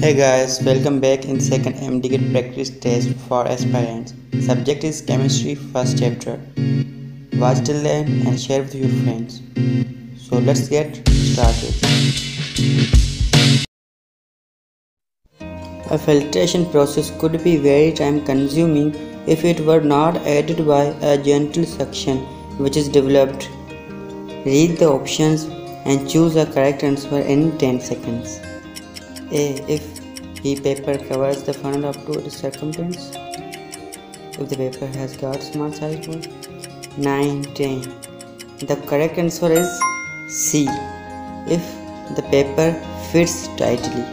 Hey guys, welcome back in second MDKit practice test for aspirants. Subject is chemistry first chapter. Watch till the end and share with your friends. So let's get started. A filtration process could be very time consuming if it were not aided by a gentle suction which is developed. Read the options and choose a correct answer in 10 seconds. A. If the paper covers the funnel up to the circumference. If the paper has got small size hole. 9, 10. The correct answer is C. If the paper fits tightly.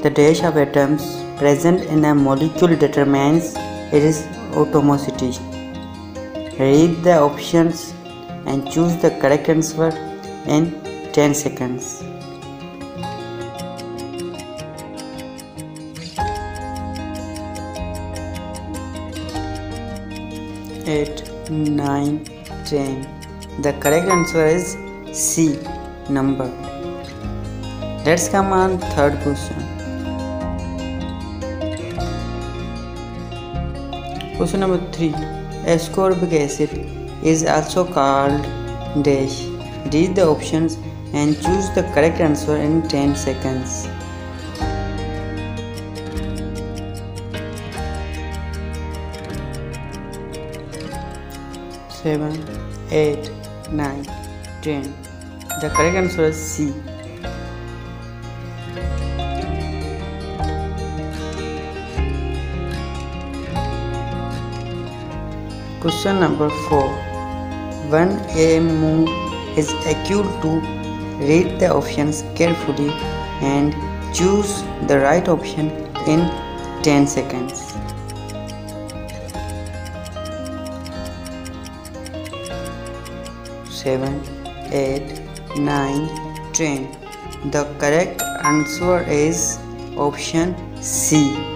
The dash of atoms present in a molecule determines its atomicity. Read the options and choose the correct answer in 10 seconds. Eight, 9, 10. The correct answer is C. Number. Let's come on third question. Question number 3. Ascorbic acid is also called dash. Read the options and choose the correct answer in 10 seconds. 7, 8, 9, 10. The correct answer is C. Question number 4. 1 AMU is equal to. Read the options carefully and choose the right option in 10 seconds. 7, 8, 9, 10. The correct answer is option C.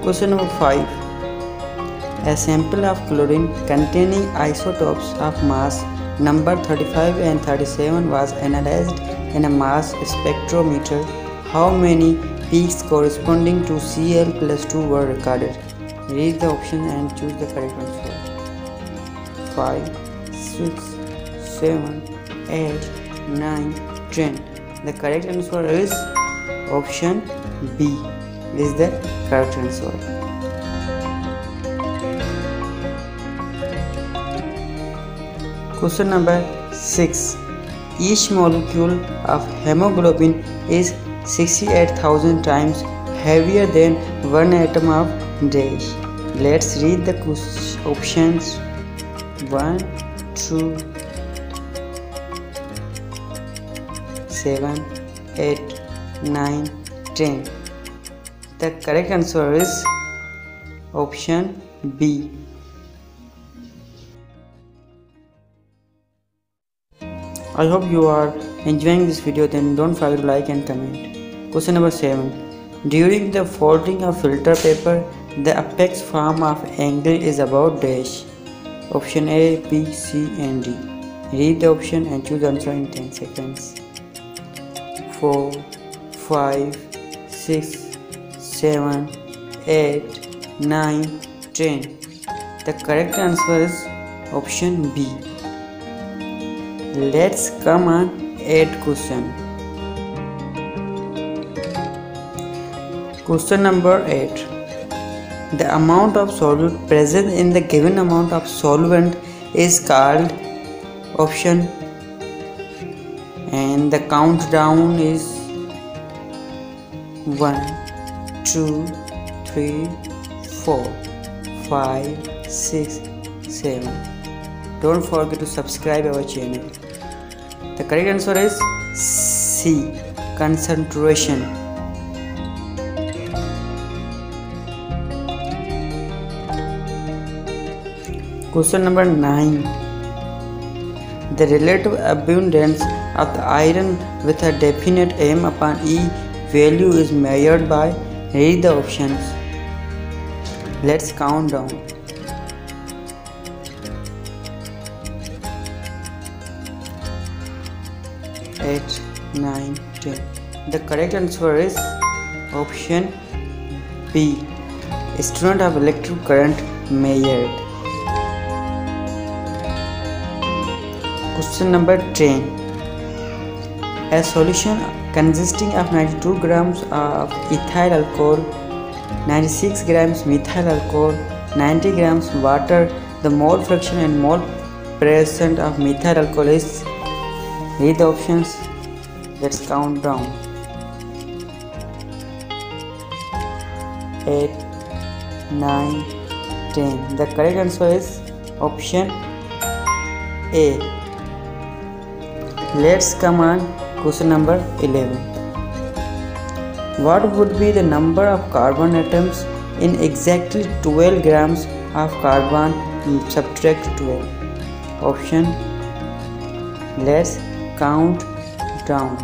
Question number 5. A sample of chlorine containing isotopes of mass number 35 and 37 was analyzed in a mass spectrometer. How many peaks corresponding to Cl plus 2 were recorded? Read the option and choose the correct answer. 5, 6, 7, 8, 9, 10. The correct answer is option B. Is the correct answer. Question number 6. Each molecule of hemoglobin is 68,000 times heavier than one atom of dash. Let's read the options. 1, 2, 7, 8, 9, 10. The correct answer is option B. I hope you are enjoying this video. Then don't forget to like and comment. Question number 7. During the folding of filter paper, the apex form of angle is about dash. Option A, B, C and D. Read the option and choose the answer in 10 seconds. 4, 5, 6, 7, 8, 9, 10. The correct answer is option B. Let's come on 8th question. Question number 8. The amount of solute present in the given amount of solvent is called option, and the countdown is 1, 2, 3, 4, 5, 6, 7. Don't forget to subscribe our channel. The correct answer is C. Concentration. Question number 9. The relative abundance of the iron with a definite m upon E value is measured by. Read the options. Let's count down. 8, 9, 10. The correct answer is option B. Student of electric current measured. Question number 10. A solution consisting of 92 grams of ethyl alcohol, 96 grams methyl alcohol, 90 grams water. The mole fraction and mole percent of methyl alcohol is. Read the options. Let's count down. 8, 9, 10. The correct answer is option A. Let's come on question number 11. What would be the number of carbon atoms in exactly 12 grams of carbon subtract 12? Option. Let's count down.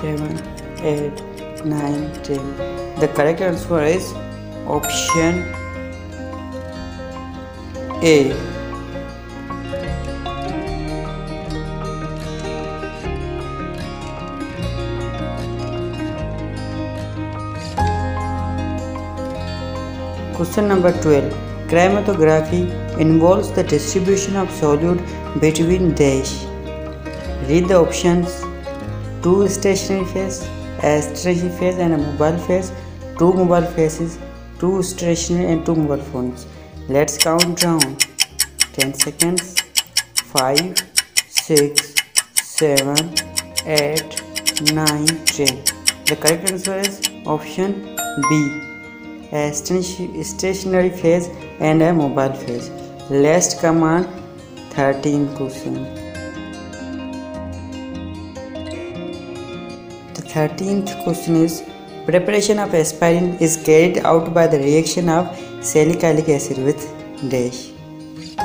7, 8, 9, 10. The correct answer is option A. Question number 12. Chromatography involves the distribution of solute between dash. Read the options. 2 stationary phase, a stationary phase and a mobile phase, 2 mobile phases, 2 stationary and 2 mobile phones. Let's count down. 10 seconds. 5, 6, 7, 8, 9, 10. The correct answer is option B. A stationary phase and a mobile phase. Let's come on 13th question. The 13th question is, preparation of aspirin is carried out by the reaction of salicylic acid with dash.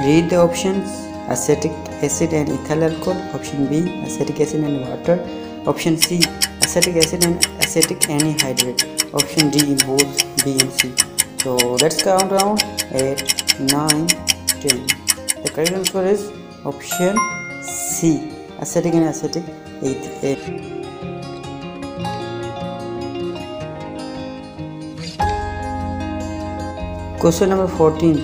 Read the options. Acetic acid and ethyl alcohol. Option B. Acetic acid and water. Option C. Acetic acid and acetic anhydride. Option D. Both B and C. So let's count down. 8, 9, 10. The correct answer is option C. Acetic and acetic acid. Question number 14.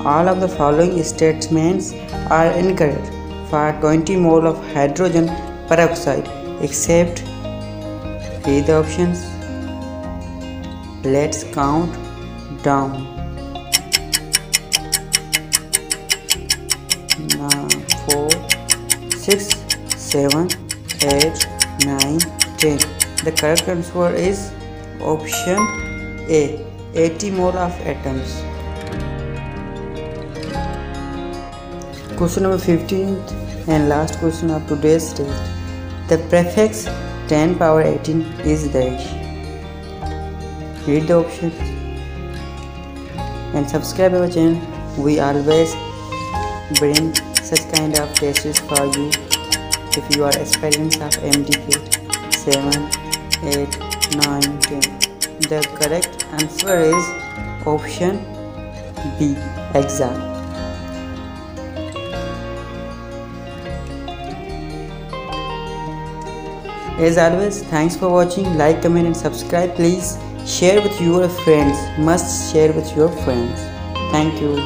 All of the following statements are incorrect for 20 mole of hydrogen peroxide except. Read the options. Let's count down. 4, 6, 7, 8, 9, 10. The correct answer is option A. 80 mole of atoms. Question number 15th and last question of today's test. The prefix 10 power 18 is dash. Read the options and subscribe our channel. We always bring such kind of tests for you if you are aspirants of MDK 7, 8, 9, 10. The correct answer is option B. Exam. As always, thanks for watching. Like, comment and subscribe. Please share with your friends. Must share with your friends. Thank you.